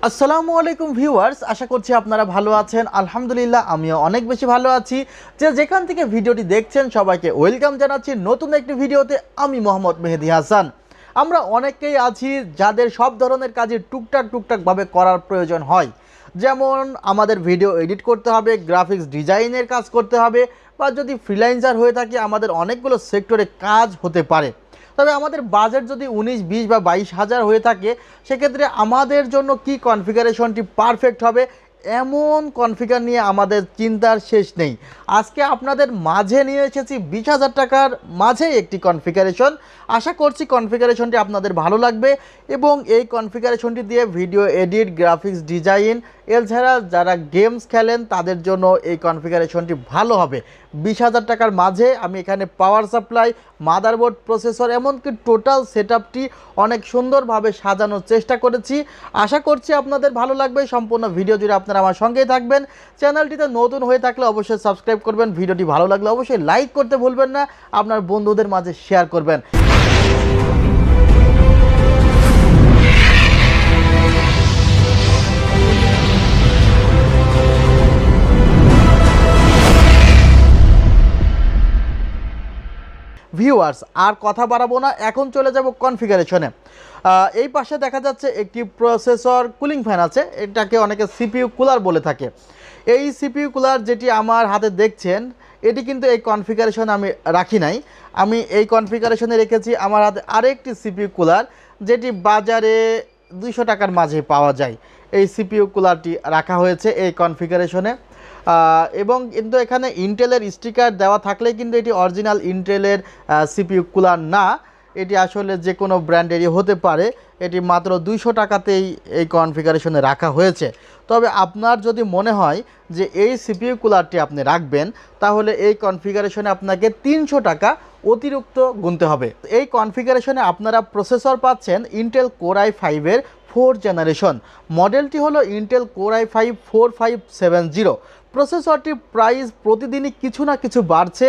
আসসালামু আলাইকুম ভিউয়ার্স, আশা করছি আপনারা ভালো আছেন। আলহামদুলিল্লাহ আমিও অনেক বেশি ভালো আছি। যেখান থেকে ভিডিওটি দেখছেন সবাইকে ওয়েলকাম জানাচ্ছি নতুন একটি ভিডিওতে। আমি মোহাম্মদ মেহেদি হাসান। আমরা অনেকেই আছি যাদের সব ধরনের কাজই টুকটাকভাবে করার প্রয়োজন হয়। যেমন আমাদের ভিডিও এডিট করতে হবে, গ্রাফিক্স ডিজাইনের কাজ করতে হবে, বা যদি ফ্রিল্যান্সার হয়ে থাকি আমাদের অনেকগুলো সেক্টরে কাজ হতে পারে। তবে আমাদের বাজেট যদি 19, 20 বা 22,000 হয়ে থাকে, সেক্ষেত্রে আমাদের জন্য কি কনফিগারেশনটি পারফেক্ট হবে এমন কনফিগার নিয়ে আমাদের চিন্তার শেষ নেই। আজকে আপনাদের মাঝে নিয়ে এসেছি 20,000 টাকার মাঝে একটি কনফিগারেশন। আশা করছি কনফিগারেশনটি আপনাদের ভালো লাগবে এবং এই কনফিগারেশনটি দিয়ে ভিডিও এডিট, গ্রাফিক্স ডিজাইন, এছাড়া যারা গেমস খেলেন তাদের জন্য এই কনফিগারেশনটি ভালো হবে। 20,000 টাকার মাঝে আমি এখানে পাওয়ার সাপ্লাই, মাদারবোর্ড, প্রসেসর, এমনকি টোটাল সেটআপটি অনেক সুন্দরভাবে সাজানোর চেষ্টা করেছি। আশা করছি আপনাদের ভালো লাগবে। সম্পূর্ণ ভিডিও জুড়ে আপনারা আমার সঙ্গেই থাকবেন। চ্যানেলটিতে নতুন হয়ে থাকলে অবশ্যই সাবস্ক্রাইব করবেন। ভিডিওটি ভালো লাগলে অবশ্যই লাইক করতে ভুলবেন না, আপনার বন্ধুদের মাঝে শেয়ার করবেন। ভিউয়ার্স, আর কথা বাড়াবো না, এখন চলে যাব কনফিগারেশনে। এই পাশে দেখা যাচ্ছে একটি প্রসেসর কুলিং ফ্যান আছে, এটাকে অনেকে সিপিইউ কুলার বলে থাকে। এই সিপিইউ কুলার যেটি আমার হাতে দেখছেন, এটি কিন্তু এই কনফিগারেশনে আমি রাখি নাই। আমি এই কনফিগারেশনে রেখেছি আমার হাতে আরেকটি সিপিইউ কুলার, যেটি বাজারে 200 টাকার মাঝে পাওয়া যায়। এই সিপিইউ কুলারটি রাখা হয়েছে এই কনফিগারেশনে। এবং কিন্তু এখানে ইন্টেলের স্টিকার দেওয়া থাকলেই কিন্তু এটি অরিজিনাল ইন্টেলের সিপিইউ কুলার না, এটি আসলে যে কোনো ব্র্যান্ডেরই হতে পারে। এটি মাত্র 200 টাকাতেই এই কনফিগারেশনে রাখা হয়েছে। তবে আপনার যদি মনে হয় যে এই সিপিইউ কুলারটি আপনি রাখবেন, তাহলে এই কনফিগারেশনে আপনাকে 300 টাকা অতিরিক্ত গুনতে হবে। এই কনফিগারেশনে আপনারা প্রসেসর পাচ্ছেন ইন্টেল কোর i5-এর 4th জেনারেশন। মডেলটি হলো ইন্টেল কোর i5 4570। প্রসেসরটির প্রাইস প্রতিদিনই কিছু না কিছু বাড়ছে।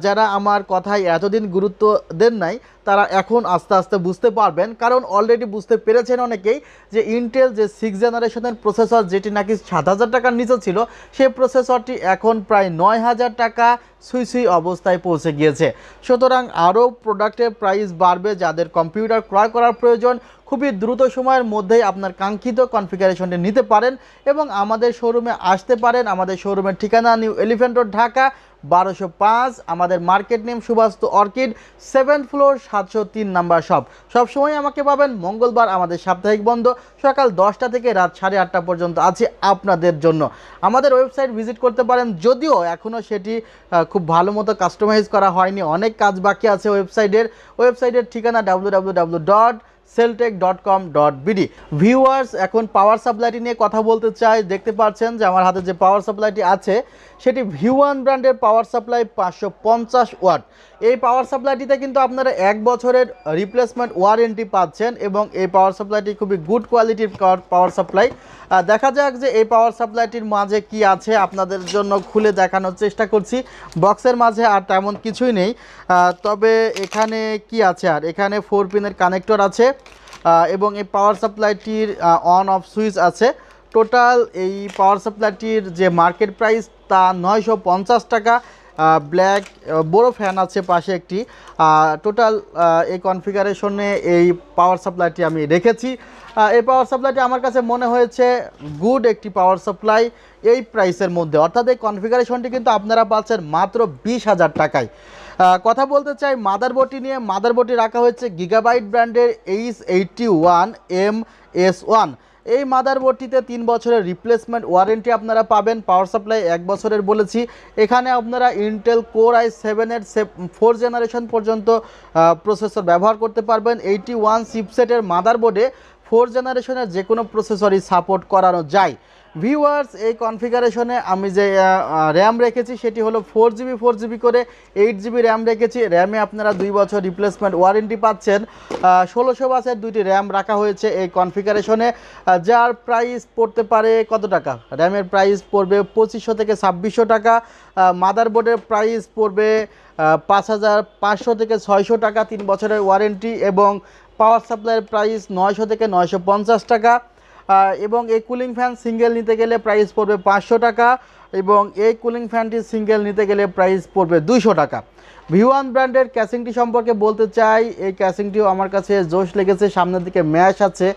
যারা আমার কথায় এতদিন গুরুত্ব দেন নাই, তারা এখন আস্তে আস্তে বুঝতে পারবেন, কারণ অলরেডি বুঝতে পেরেছেন অনেকেই যে ইন্টেল যে 6th জেনারেশনের প্রসেসর, যেটি নাকি 7,000 টাকার নিচে ছিল, সেই প্রসেসরটি এখন প্রায় 9,000 টাকা সুই অবস্থায় পৌঁছে গিয়েছে। সুতরাং আরও প্রোডাক্টের প্রাইস বাড়বে। যাদের কম্পিউটার ক্রয় করার প্রয়োজন, খুবই দ্রুত সময়ের মধ্যেই আপনার কাঙ্ক্ষিত কনফিগারেশনটি নিতে পারেন এবং আমাদের শোরুমে আসতে পারেন। আমাদের শোরুমের ঠিকানা নিউ এলিফ্যান্ট রোড, ঢাকা 1205। আমাদের market name Suvastu orchid, 7th floor, 703 number shop. সবসময় আমাকে পাবেন। মঙ্গলবার আমাদের সাপ্তাহিক বন্ধ, সকাল 10টা থেকে রাত 8:30 পর্যন্ত আছে আপনাদের জন্য। আমাদের ওয়েবসাইট ভিজিট করতে পারেন, যদিও এখনও সেটি খুব ভালো মতো কাস্টমাইজ করা হয়নি, অনেক কাজ বাকি আছে ওয়েবসাইটের ঠিকানা www.celltech.com.bd। ভিউয়ার্স, এখন পাওয়ার সাপ্লাইটি নিয়ে কথা বলতে চাই। দেখতে পাচ্ছেন যে আমার হাতে যে পাওয়ার সাপ্লাইটি আছে, সেটি V1 ব্র্যান্ডের পাওয়ার সাপ্লাই, 550 ওয়াট। এই পাওয়ার সাপ্লাইটিতে কিন্তু আপনারা 1 বছরের রিপ্লেসমেন্ট ওয়ারেন্টি পাচ্ছেন এবং এই পাওয়ার সাপ্লাইটি খুবই গুড কোয়ালিটির পাওয়ার সাপ্লাই। দেখা যাক যে এই পাওয়ার সাপ্লাইটির মাঝে কি আছে, আপনাদের জন্য খুলে দেখানোর চেষ্টা করছি। বক্সের মাঝে আর তেমন কিছুই নেই, তবে এখানে কি আছে, আর এখানে 4 পিনের কানেক্টর আছে এবং এই পাওয়ার সাপ্লাইটির অন অফ সুইচ আছে। টোটাল এই পাওয়ার সাপ্লাইটির যে মার্কেট প্রাইস তা 950 টাকা। ব্ল্যাক বড় ফ্যান আছে পাশে একটি। টোটাল এই কনফিগারেশনে এই পাওয়ার সাপ্লাইটি আমি রেখেছি। এই পাওয়ার সাপ্লাইটি আমার কাছে মনে হয়েছে গুড একটি পাওয়ার সাপ্লাই এই প্রাইসের মধ্যে, অর্থাৎ এই কনফিগারেশনটি কিন্তু আপনারা পাচ্ছেন মাত্র 20,000 টাকায়। কথা বলতে চাই মাদারবোর্ডটি নিয়ে। মাদারবোর্ডটি রাখা হয়েছে গিগাবাইট ব্র্যান্ডের H81MS1। এই মাদারবোর্ডটিতে 3 বছরের রিপ্লেসমেন্ট ওয়ারেন্টি আপনারা পাবেন। পাওয়ার সাপ্লাই 1 বছরের বলেছি। এখানে আপনারা ইন্টেল কোর i7-এর 4th জেনারেশন পর্যন্ত প্রসেসর ব্যবহার করতে পারবেন। 81 চিপসেটের মাদারবোর্ডে 4th জেনারেশনের যে কোনো প্রসেসরই সাপোর্ট করানো যায়। ভিউয়ার্স, এই কনফিগারেশনে আমি যে র্যাম রেখেছি সেটি হলো 4GB করে 8GB র্যাম রেখেছি। র্যামে আপনারা 2 বছর রিপ্লেসমেন্ট ওয়ারেন্টি পাচ্ছেন। 1600 বাসের 2টি র্যাম রাখা হয়েছে এই কনফিগারেশনে, যার প্রাইস পড়তে পারে কত টাকা? র্যামের প্রাইস পড়বে 2500 থেকে 2600 টাকা। মাদারবোর্ডের প্রাইস পড়বে 5500 থেকে 600 টাকা, 3 বছরের ওয়ারেন্টি, এবং পাওয়ার সাপ্লাইয়ের প্রাইস 900 থেকে 950 টাকা। এবং এই কুলিং ফ্যান সিঙ্গেল নিতে গেলে প্রাইস পড়বে 500 টাকা এবং এই কুলিং ফ্যানটি সিঙ্গেল নিতে গেলে প্রাইস পড়বে 200 টাকা। V1 ব্র্যান্ডের ক্যাসিংটি সম্পর্কে বলতে চাই, এই ক্যাসিংটিও আমার কাছে জোশ লেগেছে। সামনের দিকে ম্যাশ আছে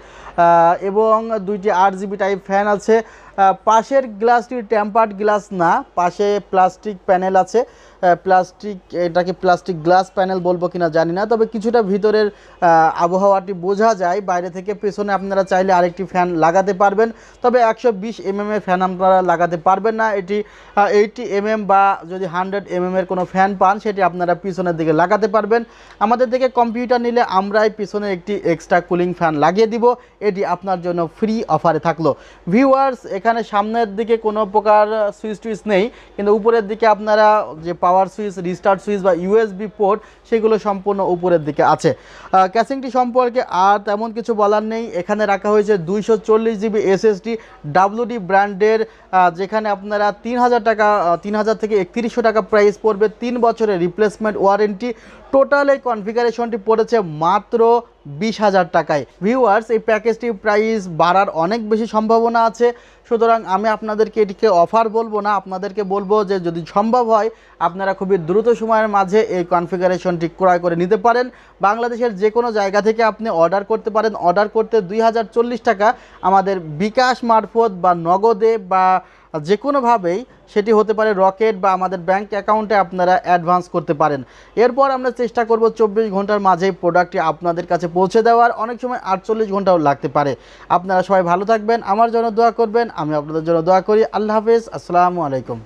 এবং 2টি RGB টাইপ ফ্যান আছে। পাশের গ্লাসটি টেম্পার্ড গ্লাস না, পাশে প্লাস্টিক প্যানেল আছে। প্লাস্টিক, এটাকে প্লাস্টিক গ্লাস প্যানেল বলবো কিনা জানি না, তবে কিছুটা ভিতরের আবহাওয়াটি বোঝা যায় বাইরে থেকে। পেছনে আপনারা চাইলে আরেকটি ফ্যান লাগাতে পারবেন, তবে 120 mm এর ফ্যান আপনারা লাগাতে পারবেন না। এটি 80 mm বা যদি 100 mm এর কোনো ফ্যান পান সেটি আপনারা পিছনের দিকে লাগাতে পারবেন। আমাদের থেকে কম্পিউটার নিলে আমরাই পিছনে একটি এক্সট্রা কুলিং ফ্যান লাগিয়ে দিব, এটি আপনার জন্য ফ্রি অফারে থাকলো। ভিউয়ার্স, এখানে সামনের দিকে কোনো প্রকার সুইচ টুইচ নেই, কিন্তু উপরের দিকে আপনারা যে পাওয়ার সুইচ, রিস্টার্ট সুইচ বা USB পোর্ট সেগুলো সম্পূর্ণ উপরের দিকে আছে। ক্যাসিংটি সম্পর্কে আর তেমন কিছু বলার নেই। এখানে রাখা হয়েছে 240 GB SSD WD ব্র্যান্ডের, যেখানে আপনারা 3000 থেকে 3100 টাকা প্রাইস পড়বে, 3 বছরের রিপ্লেসমেন্ট ওয়ারেন্টি। টোটাল এই কনফিগারেশনটি পড়েছে মাত্র 20,000 টাকায়। ভিউয়ার্স, এই প্যাকেজটির প্রাইস বাড়ার অনেক বেশি সম্ভাবনা আছে, সুতরাং আমি আপনাদেরকে এটিকে অফার বলবো না, আপনাদেরকে বলবো যে যদি সম্ভব হয় আপনারা খুবই দ্রুত সময়ের মাঝে এই কনফিগারেশনটি ক্রয় করে নিতে পারেন। বাংলাদেশের যে কোনো জায়গা থেকে আপনি অর্ডার করতে পারেন। অর্ডার করতে 2040 টাকা আমাদের বিকাশ মারফত বা নগদে বা যে কোনোভাবেই, সেটি হতে পারে রকেট বা আমাদের ব্যাংক অ্যাকাউন্টে, আপনারা অ্যাডভান্স করতে পারেন। এরপর আমরা চেষ্টা করব 24 ঘন্টার মাঝেই প্রোডাক্টটি আপনাদের কাছে পৌঁছে দেওয়ার, অনেক সময় 48 ঘন্টাও লাগতে পারে। আপনারা সবাই ভালো থাকবেন, আমার জন্য দোয়া করবেন, আমি আপনাদের জন্য দোয়া করি। আল্লাহ হাফেজ, আসসালামু আলাইকুম।